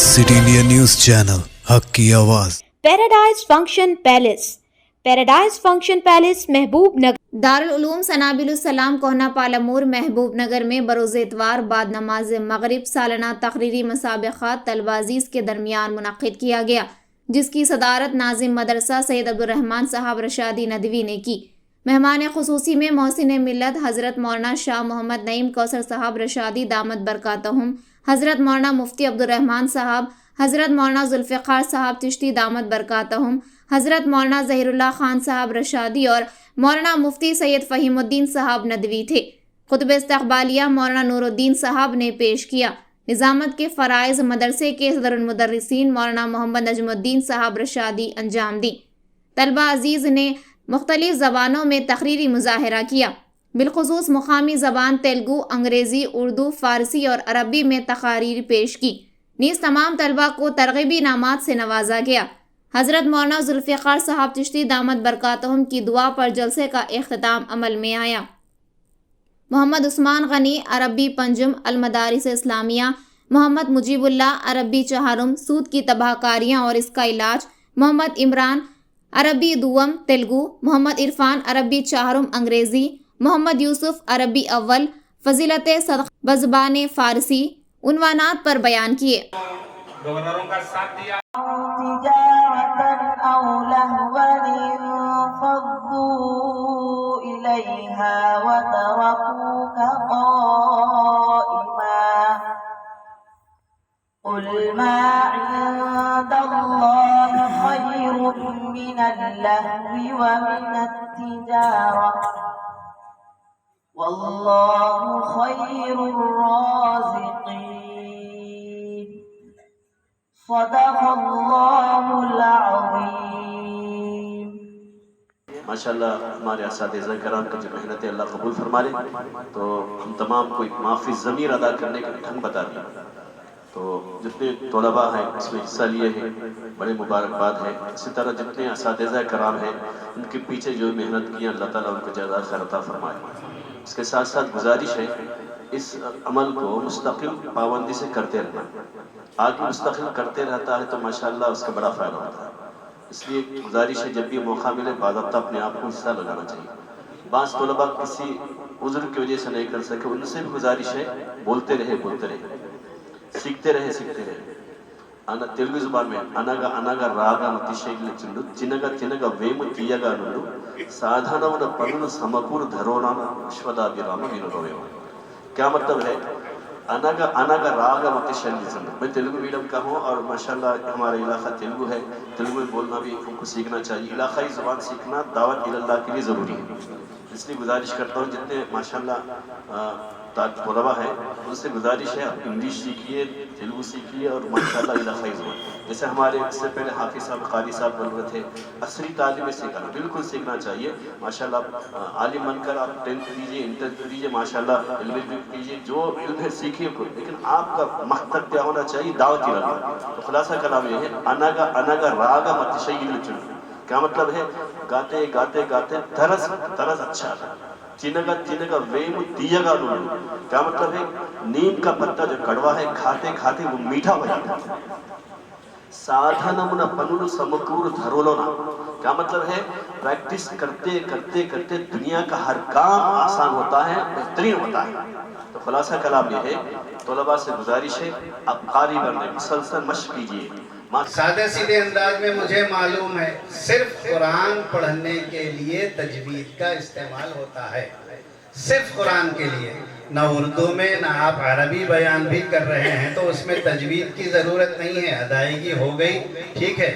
City India news channel, हक की आवाज। Paradise function palace. Paradise function palace महबूब नगर दारुल उलूम सनाबिलुस सलाम कोहना पालामूर महबूब नगर में बरोज़ इतवार बाद नमाज मगरिब सालाना तकरीरी मुसाबक़ात तलबाजीज़ के दरमियान मुनक़्क़िद किया गया, जिसकी सदारत नाज़िम मदरसा सैयद अब्दुर्रहमान साहब रशादी नदवी ने की। मेहमान ख़ुसूसी में मोहसिन मिल्लत हज़रत मौलाना शाह मोहम्मद नईम कौसर साहब रशादी दामत बरकातहुम, हज़रत मौलाना मुफ्ती अब्दुर्रहमान साहब, हज़रत मौलाना ज़ुल्फ़िकार साहब चिश्ती दामत बरकातहुम, हज़रत मौलाना ज़हीरुल्लाह खान साहब रशादी और मौलाना मुफ्ती सैयद फ़हीमुद्दीन साहब नदवी थे। खुतबे इस्तक़बालिया मौलाना नूरुद्दीन साहब ने पेश किया। निज़ामत के फ़राइज़ मदरसे के सदरुल मुदर्रिसीन मौलाना मोहम्मद नजमुद्दीन साहब रशादी अंजाम दी। तलबा अजीज़ ने मुख्तलिफ़ ज़बानों में तकरीरी मुज़ाहरा किया, बिलख़ुसूस मुक़ामी ज़बान तेलुगु, अंग्रेज़ी, उर्दू, फ़ारसी और अरबी में तक़ारीर पेश की। नीज़ तमाम तलबा को तरग़ीबी इनामात से नवाजा गया। हज़रत मौलाना ज़ुल्फ़िकार साहब चिश्ती दामत बरकातहुम की दुआ पर जलसे का इख्तिताम अमल में आया। मोहम्मद उस्मान गनी अरबी पंजुम अल मदारिस इस्लामिया, मोहम्मद मुजीबुल्लाह अरबी चहारुम सूद की तबाहकारियाँ और इसका इलाज, मोहम्मद इमरान अरबी दुवम तेलुगु, मोहम्मद इरफान अरबी चहारुम अंग्रेज़ी, मोहम्मद यूसुफ अरबी अव्वल, फ़ज़ीलत सदक़ा बज़बान फ़ारसी उन्वानात पर बयान किए। गवर्नरों का साथ दिया। वल्लाहु खैरुर राज़िक़ीन। सदक़ल्लाहुल अज़ीम। माशाल्लाह हमारे असातिज़ा कराम की जो मेहनत है अल्लाह कबूल फरमा ले। तो हम तमाम को एक माफ़ी ज़मीर अदा करने का ढंग बता दिया। तो जितने तलबा हैं इसमें हिस्सा लिए हैं, बड़े मुबारकबाद है। इसी तरह जितने असातिज़ा कराम हैं उनके पीछे जो मेहनत की अल्लाह ताला उनको ज़्यादा खैर अता फरमाए। इसके साथ साथ गुजारिश है इस अमल को मुस्तकिल पाबंदी से करते रहना। आगे मुस्तकिल करते रहता है तो माशाअल्लाह उसका बड़ा फ़ायदा होता है। इसलिए गुजारिश है जब भी मौका मिले बाज़ाब्ता अपने आप को हिस्सा लगाना चाहिए। बाज़ तलबा किसी उज़्र की वजह से नहीं कर सके, उनसे भी गुजारिश है बोलते रहे, सीखते रहे। अना तेलुगु ज़ुबान में अनगा अनगा रागा मतिशैली चिंडु चिनगा चिनगा वेमु तीयगा नुंडु साधारणवुन पनुलु समकूर धरोना विश्वदाभिराम विनुरवेम। क्या मतलब है? अनगा अनगा रागा मतिशैली चिंडु। मैं तेलुगु मीडियम का हूँ और माशाल्लाह हमारा इलाका तेलुगु है। तेलुगु में बोलना भी हमको सीखना चाहिए। इलाकाई ज़ुबान सीखना दावत इल्लाह के लिए ज़रूरी है। इसलिए गुजारिश करता हूँ जितने माशाल्लाह तलबा है उनसे गुजारिश है आप इंग्लिश सीखिए, तेलुगु सीखिए और माशाल्लाह इलाकाई ज़ुबान। जैसे हमारे इससे पहले हाफिज़ साहब कारी साहब बोल रहे थे, असली तालीम सीखना बिल्कुल सीखना चाहिए। माशाल्लाह आलिम बनकर आप 10th कीजिए, इंटर कीजिए, माशाल्लाह इल्म कीजिए, जो इल्म है सीखिए को, लेकिन आपका मकसद क्या होना चाहिए? दावत इल्लाह। तो खुलासा कलाम ये है अनगा अनगा रागा मतिशैली चिंडु। क्या मतलब है? गाते गाते गाते तरस अच्छा था। चिनगा चिनगा वेमु तीयगा नुंडु। क्या मतलब है? नीम का पत्ता जो कड़वा है खाते खाते वो मीठा हो जाता है। साधनमुन पनुलु समकूर धरोलोना। क्या मतलब है? प्रैक्टिस करते करते करते दुनिया का हर काम आसान होता है, बेहतरीन होता है। तो खुलासा कलाम ये है तलबा से गुजारिश है आप कारी बनने मुसलसल मशक़ कीजिए। सादे सीधे अंदाज में मुझे मालूम है सिर्फ कुरान पढ़ने के लिए तजवीद का इस्तेमाल होता है, सिर्फ कुरान के लिए। ना उर्दू में ना आप अरबी बयान भी कर रहे हैं तो उसमें तजवीद की ज़रूरत नहीं है, अदायगी हो गई, ठीक है।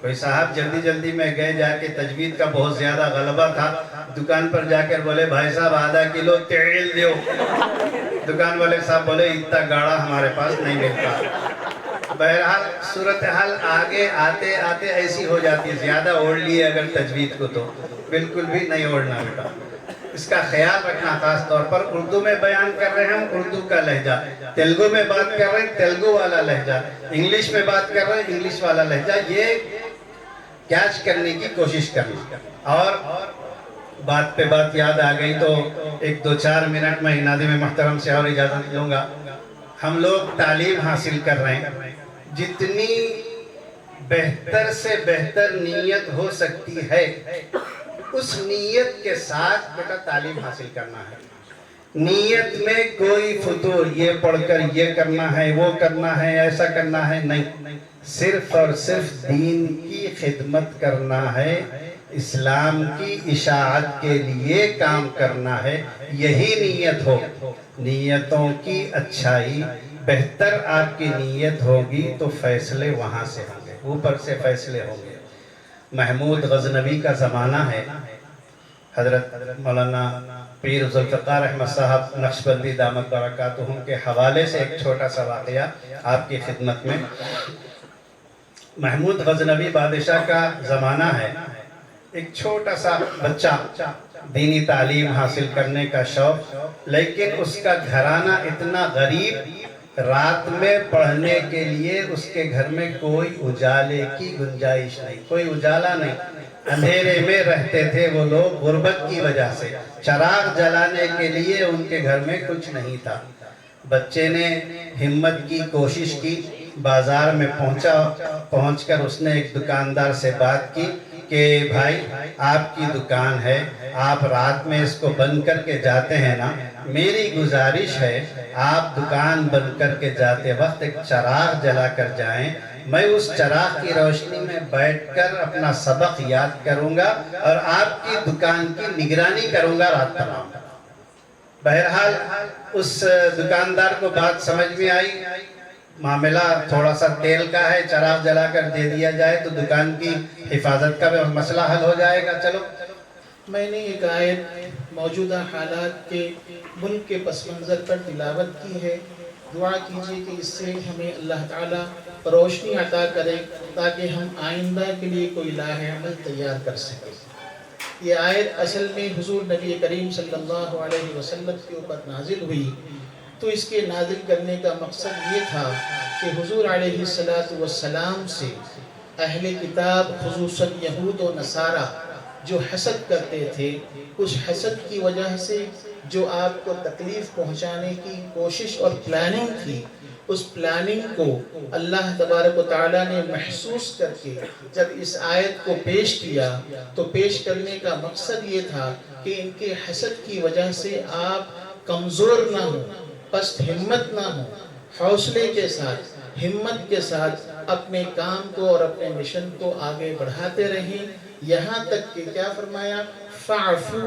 कोई साहब जल्दी में गए जाके तजवीद का बहुत ज़्यादा गलबा था, दुकान पर जाकर बोले भाई साहब आधा किलो तेल दो। दुकान वाले साहब बोले इतना गाढ़ा हमारे पास नहीं मिलता। बहरहाल सूरत हाल आगे आते आते ऐसी हो जाती है, ज़्यादा ओढ़ लिए अगर तजवीद को तो बिल्कुल भी नहीं ओढ़ना बेटा। इसका ख्याल रखना, खास तौर पर उर्दू में बयान कर रहे हैं उर्दू का लहजा, तेलुगु में बात कर रहे हैं तेलुगु वाला लहजा, इंग्लिश में बात कर रहे हैं इंग्लिश वाला लहजा, ये कैच करने की कोशिश करना। और बात पे बात याद आ गई तो एक 2-4 मिनट में नाज़िम मोहतरम से और इजाज़त लूँगा। हम लोग तालीम हासिल कर रहे हैं, जितनी बेहतर से बेहतर नीयत हो सकती है, उस नीयत के साथ बेटा तालीम हासिल करना है। नीयत में कोई फतूर, ये पढ़कर ये करना है, वो करना है, ऐसा करना है, नहीं। सिर्फ और सिर्फ दीन की खिदमत करना है, इस्लाम की इशाअत के लिए काम करना है, यही नीयत हो। नीयतों की अच्छाई, बेहतर आपकी नीयत होगी तो फैसले वहाँ से होंगे, ऊपर से फैसले होंगे। महमूद गजनवी का ज़माना है। हज़रत मौलाना पीर ज़ुल्फ़िकार अहमद साहब नक्शबंदी दामत बरकातुहुम के हवाले से एक छोटा सा वाक़या आपकी खिदमत में। महमूद गजनवी बादशाह का ज़माना है। एक छोटा सा बच्चा, दीनी तालीम हासिल करने का शौक़, लेकिन उसका घराना इतना गरीब, रात में पढ़ने के लिए उसके घर में कोई उजाले की गुंजाइश नहीं, कोई उजाला नहीं। अंधेरे में रहते थे वो लोग गुर्बत की वजह से। चराग जलाने के लिए उनके घर में कुछ नहीं था। बच्चे ने हिम्मत की, कोशिश की, बाजार में पहुंचकर उसने एक दुकानदार से बात की कि भाई आपकी दुकान है, आप रात में इसको बंद करके जाते हैं ना, मेरी गुजारिश है आप दुकान बंद करके जाते वक्त एक चराग जला कर जाएं, मैं उस चराग की रोशनी में बैठकर अपना सबक याद करूंगा और आपकी दुकान की निगरानी करूंगा रात तमाम। बहरहाल उस दुकानदार को बात समझ में आई, मामला थोड़ा सा तेल का है, चराग जलाकर दे दिया जाए तो दुकान की हिफाजत का मसला हल हो जाएगा। चलो, मैंने एक आयत मौजूदा हालात के मुल्क के पस मंज़र पर तिलावत की है। दुआ कीजिए कि इससे हमें अल्लाह ताला रोशनी अता करे ताकि हम आइंदा के लिए कोई लाहे अमल तैयार कर सकें। ये आयत असल में हुजूर नबी करीम सल्लल्लाहु अलैहि वसल्लम के ऊपर नाजिल हुई, तो इसके नाजिल करने का मकसद ये था कि हुजूर अलैहिस्सलातु वस्सलाम से अहले किताब खुसूसन यहूद व नसारा जो हसद करते थे, उस हसद की वजह से जो आपको तकलीफ़ पहुंचाने की कोशिश और प्लानिंग थी, उस प्लानिंग को अल्लाह तबारक व तआला ने महसूस करके जब इस आयत को पेश किया तो पेश करने का मकसद ये था कि इनके हसद की वजह से आप कमज़ोर ना हो, पस्त हिम्मत ना हो, हौसले के साथ, हिम्मत के साथ अपने काम को और अपने मिशन को आगे बढ़ाते रहें। यहाँ तक कि क्या फरमाया, फ़अफ़ू,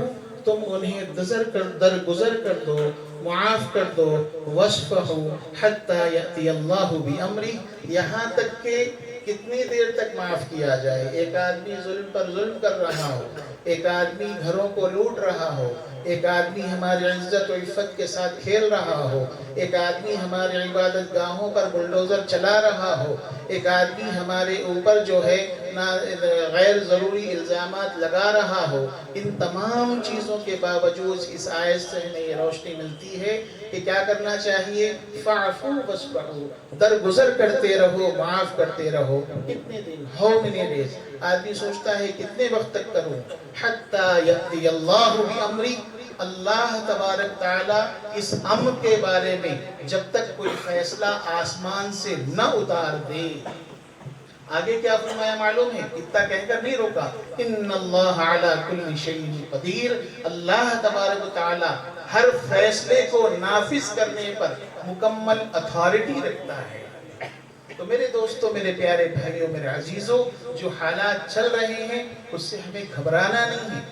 तुम उन्हें दरगुजर कर दो, मुआफ़ कर दो, वस्फ़हू हत्ता यअती अल्लाहु बिअम्री, यहाँ तक कि कितनी देर तक माफ़ किया जाए। एक आदमी जुल्म पर जुल्म कर रहा हो, एक आदमी घरों को लूट रहा हो, एक आदमी हमारी इज्जत और इफ़्फ़त के साथ खेल रहा हो, एक आदमी हमारे इबादत गाहों पर बुलडोज़र चला रहा हो, एक आदमी हमारे ऊपर जो है ना गैर ज़रूरी इल्ज़ामात लगा रहा हो, इन तमाम चीज़ों के बावजूद इस आयत से हमें ये रोशनी मिलती है कि क्या करना चाहिए, फ़अफ़ू वस्फ़हू, दरगुजर करते रहो, माफ़ करते रहो। कितने दिन, हाउ मेनी डेज, आदमी सोचता है कितने वक्त तक करूं, हत्ता यअती अल्लाहु बिअम्री, अल्लाह तबारक ताला इस अम्र के बारे में जब तक कोई फैसला आसमान से न उतार दे। आगे क्या फरमाया मालूम है, इतना कहकर नहीं रोका, इन्नल्लाह अला कुल्ली शैइन कदीर, अल्लाह तबारक ताला हर फैसले को नाफिज करने पर मुकम्मल अथॉरिटी रखता है। तो मेरे दोस्तों, मेरे प्यारे भाइयों, मेरे अजीजों, जो हालात चल रहे हैं उससे हमें घबराना नहीं है,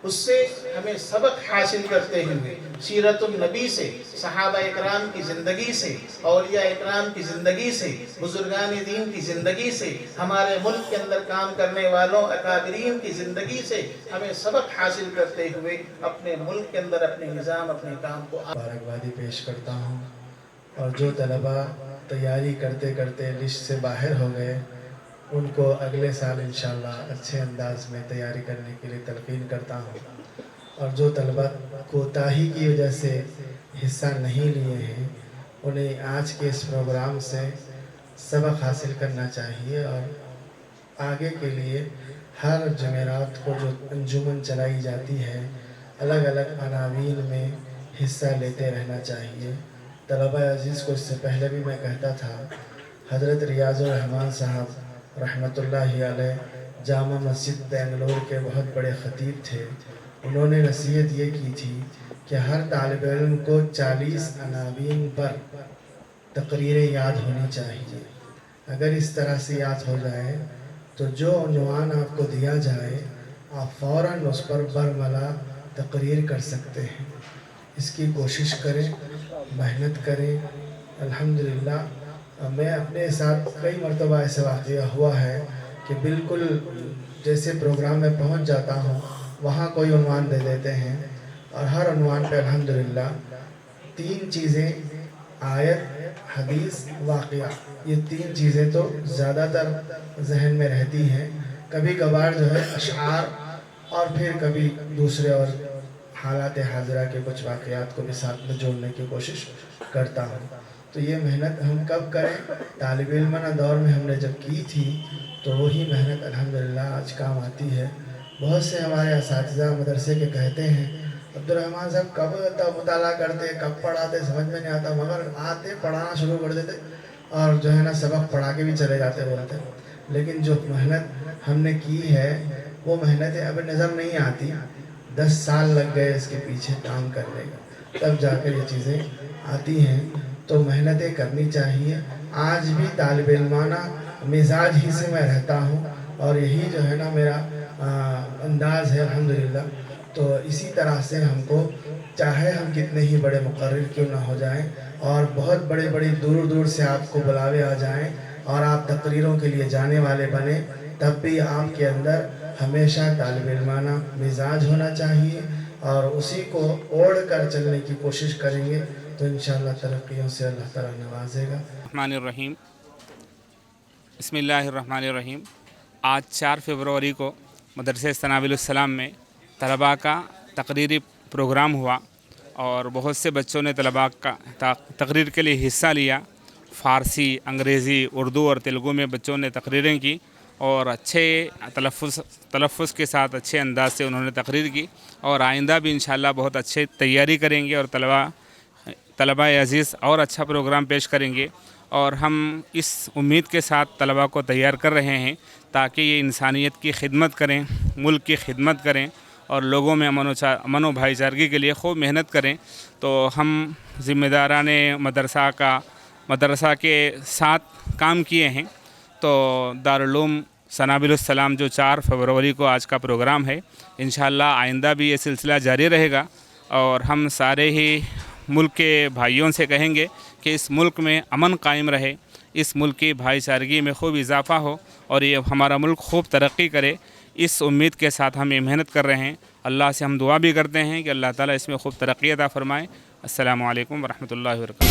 उससे हमें सबक हासिल करते हुए सीरतुन नबी से, सहाबा इकराम की ज़िंदगी से, औलिया इकराम की ज़िंदगी से, बुजुर्गान दीन की ज़िंदगी से, हमारे मुल्क के अंदर काम करने वालों अकाबरीन की ज़िंदगी से हमें सबक हासिल करते हुए अपने मुल्क के अंदर अपने निज़ाम, अपने काम को मुबारकबादी पेश करता हूँ। और जो तलबा तैयारी करते करते लिस्ट से बाहर हो गए, उनको अगले साल इंशाअल्लाह अच्छे अंदाज में तैयारी करने के लिए तलकीन करता हूँ। और जो तलबा कोताही की वजह से हिस्सा नहीं लिए हैं, उन्हें आज के इस प्रोग्राम से सबक हासिल करना चाहिए और आगे के लिए हर जमेरात को जो अंजुमन चलाई जाती है, अलग अलग अनावीन में हिस्सा लेते रहना चाहिए। तलबा अजीज़ को इससे पहले भी मैं कहता था, حضرت ریاض الرحمان صاحب رحمتاللہ علیہ جامع مسجد بنگلور کے بہت بڑے خطیب تھے. انہوں نے نصیحت یہ کی تھی کہ ہر طالب علم کو 40 عناوین پر تقریریں یاد ہونی چاہیے. اگر اس طرح سے یاد ہو جائے تو جو عنوان آپ کو دیا جائے آپ فوراً اس پر برملا تقریر کر سکتے ہیں. اس کی کوشش کریں، محنت کریں. الحمدللہ میں اپنے ساتھ کئی مرتبہ ایسا واقعہ ہوا ہے کہ بالکل جیسے پروگرام میں پہنچ جاتا ہوں وہاں کوئی عنوان دے دیتے ہیں اور ہر عنوان پہ الحمدللہ 3 چیزیں آیت، حدیث، واقعہ، یہ 3 چیزیں تو زیادہ تر ذہن میں رہتی ہیں. کبھی کبھار جو ہے اشعار اور پھر کبھی دوسرے اور حالات حاضرہ کے کچھ واقعات کو بھی ساتھ میں جوڑنے کی کوشش کرتا ہوں. تو یہ محنت ہم کب کریں؟ طالب علمانہ دور میں ہم نے جب کی تھی تو وہی محنت الحمدللہ آج کام آتی ہے. بہت سے ہمارے اساتذہ مدرسے کے کہتے ہیں عبدالرحمٰن صاحب کب مطالعہ کرتے، کب پڑھاتے، سمجھ میں نہیں آتا، مگر آتے پڑھانا شروع کر دیتے اور جو ہے نا سبق پڑھا کے بھی چلے جاتے بولتے. لیکن جو محنت ہم نے کی ہے وہ محنتیں اب نظر نہیں آتی. 10 سال لگ گئے اس کے پیچھے کام کرنے کا، تب جا کر یہ چیزیں آتی ہیں. تو محنتیں کرنی چاہیے. آج بھی طالب علمانہ مزاج ہی سے میں رہتا ہوں اور یہی جو ہے نا میرا انداز ہے الحمدللہ. تو اسی طرح سے ہم کو چاہے ہم کتنے ہی بڑے مقرر کیوں نہ ہو جائیں اور بہت بڑے دور دور سے آپ کو بلاوے آ جائیں اور آپ تقریروں کے لیے جانے والے بنیں، تب بھی آپ کے اندر ہمیشہ طالب علمانہ مزاج ہونا چاہیے اور اسی کو اوڑھ کر چلنے کی کوشش کریں گے تو انشاءاللہ ترقیوں سے اللہ تعالیٰ نوازے گا. الرحمن الرحیم. بسم اللہ الرحمن الرحیم. آج 4 فروری کو مدرسہ سنابل السلام میں طلباء کا تقریری پروگرام ہوا اور بہت سے بچوں نے طلباء کا تقریر کے لیے حصہ لیا. فارسی، انگریزی، اردو اور تیلگو میں بچوں نے تقریریں کی اور اچھے تلفظ کے ساتھ اچھے انداز سے انہوں نے تقریر کی اور آئندہ بھی انشاءاللہ بہت اچھے تیاری کریں گے اور طلباء عزیز اور اچھا پروگرام پیش کریں گے. اور ہم اس امید کے ساتھ طلباء کو تیار کر رہے ہیں تاکہ یہ انسانیت کی خدمت کریں، ملک کی خدمت کریں اور لوگوں میں امن و بھائی چارگی کے لیے خوب محنت کریں. تو ہم ذمہ داران مدرسہ کے ساتھ کام کیے ہیں. تو دارالعلوم سنابل السلام جو 4 فروری کو آج کا پروگرام ہے، انشاءاللہ آئندہ بھی یہ سلسلہ جاری رہے گا اور ہم سارے ہی ملک کے بھائیوں سے کہیں گے کہ اس ملک میں امن قائم رہے، اس ملک کی بھائی چارگی میں خوب اضافہ ہو اور یہ ہمارا ملک خوب ترقی کرے. اس امید کے ساتھ ہم یہ محنت کر رہے ہیں. اللہ سے ہم دعا بھی کرتے ہیں کہ اللہ تعالیٰ اس میں خوب ترقی عطا فرمائے. السلام علیکم ورحمۃ اللہ وبرکاتہ.